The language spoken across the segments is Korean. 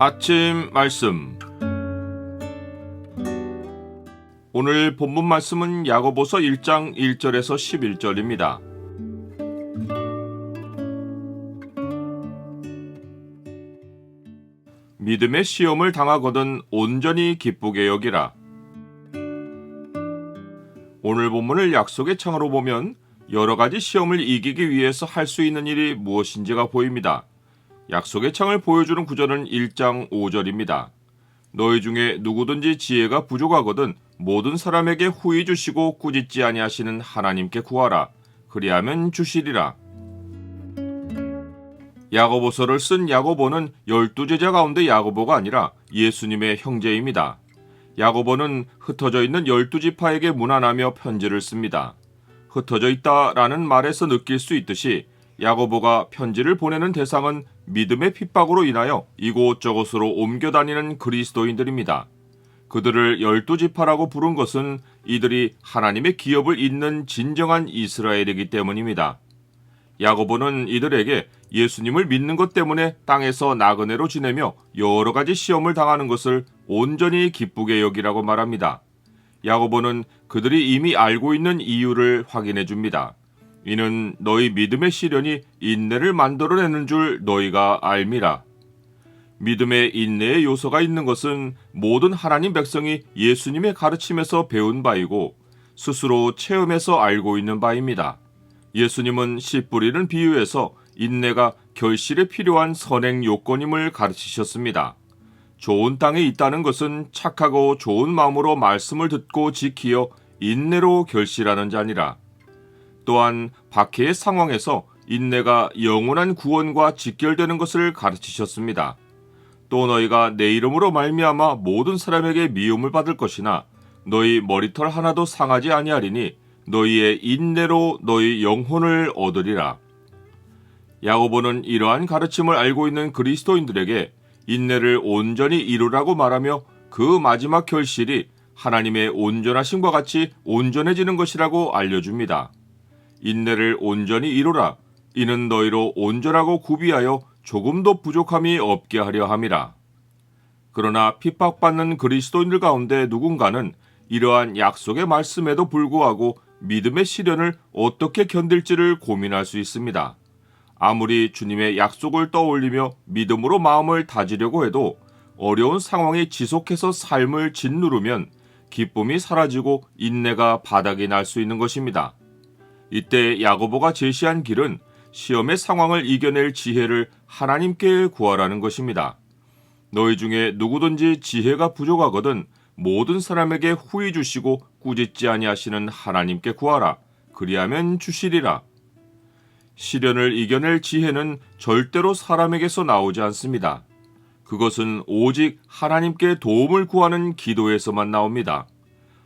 아침 말씀. 오늘 본문 말씀은 야고보서 1장 1절에서 11절입니다. 믿음의 시험을 당하거든 온전히 기쁘게 여기라. 오늘 본문을 약속의 창으로 보면 여러 가지 시험을 이기기 위해서 할 수 있는 일이 무엇인지가 보입니다. 약속의 창을 보여주는 구절은 1장 5절입니다. 너희 중에 누구든지 지혜가 부족하거든 모든 사람에게 후히 주시고 꾸짖지 아니하시는 하나님께 구하라. 그리하면 주시리라. 야고보서를 쓴 야고보는 12제자 가운데 야고보가 아니라 예수님의 형제입니다. 야고보는 흩어져 있는 12지파에게 문안하며 편지를 씁니다. 흩어져 있다라는 말에서 느낄 수 있듯이 야고보가 편지를 보내는 대상은 믿음의 핍박으로 인하여 이곳저곳으로 옮겨 다니는 그리스도인들입니다. 그들을 12지파라고 부른 것은 이들이 하나님의 기업을 잇는 진정한 이스라엘이기 때문입니다. 야고보는 이들에게 예수님을 믿는 것 때문에 땅에서 나그네로 지내며 여러 가지 시험을 당하는 것을 온전히 기쁘게 여기라고 말합니다. 야고보는 그들이 이미 알고 있는 이유를 확인해 줍니다. 이는 너희 믿음의 시련이 인내를 만들어내는 줄 너희가 알미라. 믿음의 인내의 요소가 있는 것은 모든 하나님 백성이 예수님의 가르침에서 배운 바이고 스스로 체험해서 알고 있는 바입니다. 예수님은 씨 뿌리는 비유에서 인내가 결실에 필요한 선행 요건임을 가르치셨습니다. 좋은 땅에 있다는 것은 착하고 좋은 마음으로 말씀을 듣고 지키어 인내로 결실하는 자니라. 또한 박해의 상황에서 인내가 영원한 구원과 직결되는 것을 가르치셨습니다. 또 너희가 내 이름으로 말미암아 모든 사람에게 미움을 받을 것이나 너희 머리털 하나도 상하지 아니하리니 너희의 인내로 너희 영혼을 얻으리라. 야고보는 이러한 가르침을 알고 있는 그리스도인들에게 인내를 온전히 이루라고 말하며 그 마지막 결실이 하나님의 온전하심과 같이 온전해지는 것이라고 알려줍니다. 인내를 온전히 이루라. 이는 너희로 온전하고 구비하여 조금도 부족함이 없게 하려 함이라. 그러나 핍박받는 그리스도인들 가운데 누군가는 이러한 약속의 말씀에도 불구하고 믿음의 시련을 어떻게 견딜지를 고민할 수 있습니다. 아무리 주님의 약속을 떠올리며 믿음으로 마음을 다지려고 해도 어려운 상황이 지속해서 삶을 짓누르면 기쁨이 사라지고 인내가 바닥이 날 수 있는 것입니다. 이때 야고보가 제시한 길은 시험의 상황을 이겨낼 지혜를 하나님께 구하라는 것입니다. 너희 중에 누구든지 지혜가 부족하거든 모든 사람에게 후히 주시고 꾸짖지 아니하시는 하나님께 구하라. 그리하면 주시리라. 시련을 이겨낼 지혜는 절대로 사람에게서 나오지 않습니다. 그것은 오직 하나님께 도움을 구하는 기도에서만 나옵니다.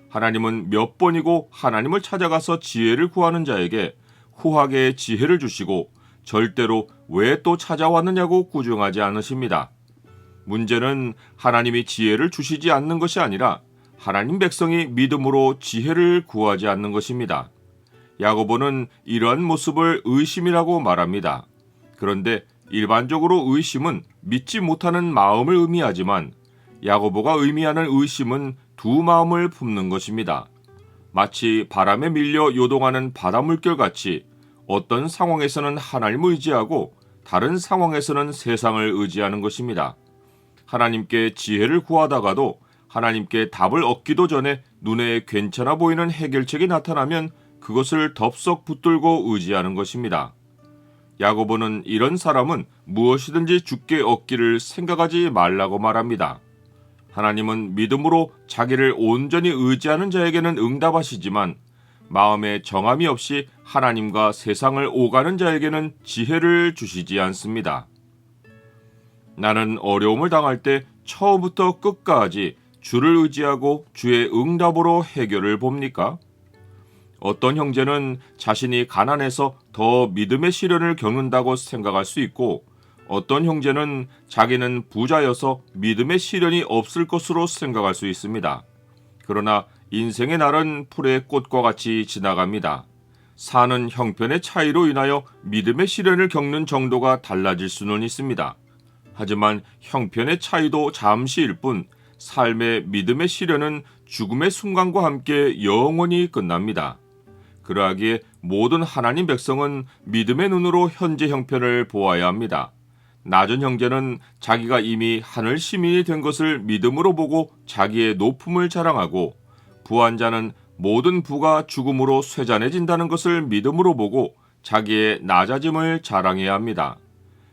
하나님은 몇 번이고 하나님을 찾아가서 지혜를 구하는 자에게 후하게 지혜를 주시고 절대로 왜 또 찾아왔느냐고 꾸중하지 않으십니다. 문제는 하나님이 지혜를 주시지 않는 것이 아니라 하나님 백성이 믿음으로 지혜를 구하지 않는 것입니다. 야고보는 이러한 모습을 의심이라고 말합니다. 그런데 일반적으로 의심은 믿지 못하는 마음을 의미하지만 야고보가 의미하는 의심은 두 마음을 품는 것입니다. 마치 바람에 밀려 요동하는 바다 물결같이 어떤 상황에서는 하나님을 의지하고 다른 상황에서는 세상을 의지하는 것입니다. 하나님께 지혜를 구하다가도 하나님께 답을 얻기도 전에 눈에 괜찮아 보이는 해결책이 나타나면 그것을 덥석 붙들고 의지하는 것입니다. 야고보는 이런 사람은 무엇이든지 주께 얻기를 생각하지 말라고 말합니다. 하나님은 믿음으로 자기를 온전히 의지하는 자에게는 응답하시지만 마음에 정함이 없이 하나님과 세상을 오가는 자에게는 지혜를 주시지 않습니다. 나는 어려움을 당할 때 처음부터 끝까지 주를 의지하고 주의 응답으로 해결을 봅니까? 어떤 형제는 자신이 가난해서 더 믿음의 시련을 겪는다고 생각할 수 있고 어떤 형제는 자기는 부자여서 믿음의 시련이 없을 것으로 생각할 수 있습니다. 그러나 인생의 날은 풀의 꽃과 같이 지나갑니다. 사는 형편의 차이로 인하여 믿음의 시련을 겪는 정도가 달라질 수는 있습니다. 하지만 형편의 차이도 잠시일 뿐 삶의 믿음의 시련은 죽음의 순간과 함께 영원히 끝납니다. 그러하기에 모든 하나님 백성은 믿음의 눈으로 현재 형편을 보아야 합니다. 낮은 형제는 자기가 이미 하늘 시민이 된 것을 믿음으로 보고 자기의 높음을 자랑하고, 부한 자는 모든 부가 죽음으로 쇠잔해진다는 것을 믿음으로 보고 자기의 낮아짐을 자랑해야 합니다.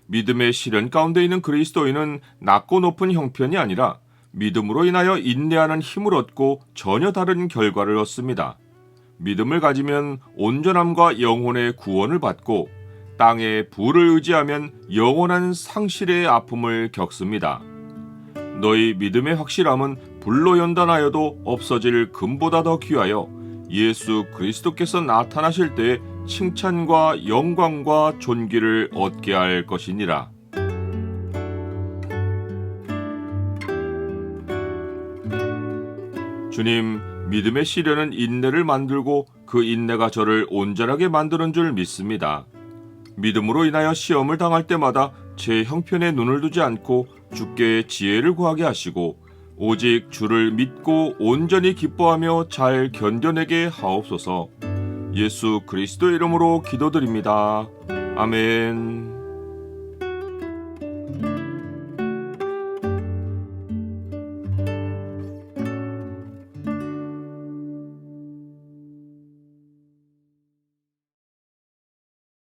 믿음의 시련 가운데 있는 그리스도인은 낮고 높은 형편이 아니라 믿음으로 인하여 인내하는 힘을 얻고 전혀 다른 결과를 얻습니다. 믿음을 가지면 온전함과 영혼의 구원을 받고 땅의 부를 의지하면 영원한 상실의 아픔을 겪습니다. 너희 믿음의 확실함은 불로 연단하여도 없어질 금보다 더 귀하여 예수 그리스도께서 나타나실 때에 칭찬과 영광과 존귀를 얻게 할 것이니라. 주님, 믿음의 시련은 인내를 만들고 그 인내가 저를 온전하게 만드는 줄 믿습니다. 믿음으로 인하여 시험을 당할 때마다 제 형편에 눈을 두지 않고 주께 지혜를 구하게 하시고 오직 주를 믿고 온전히 기뻐하며 잘 견뎌내게 하옵소서. 예수 그리스도의 이름으로 기도드립니다. 아멘.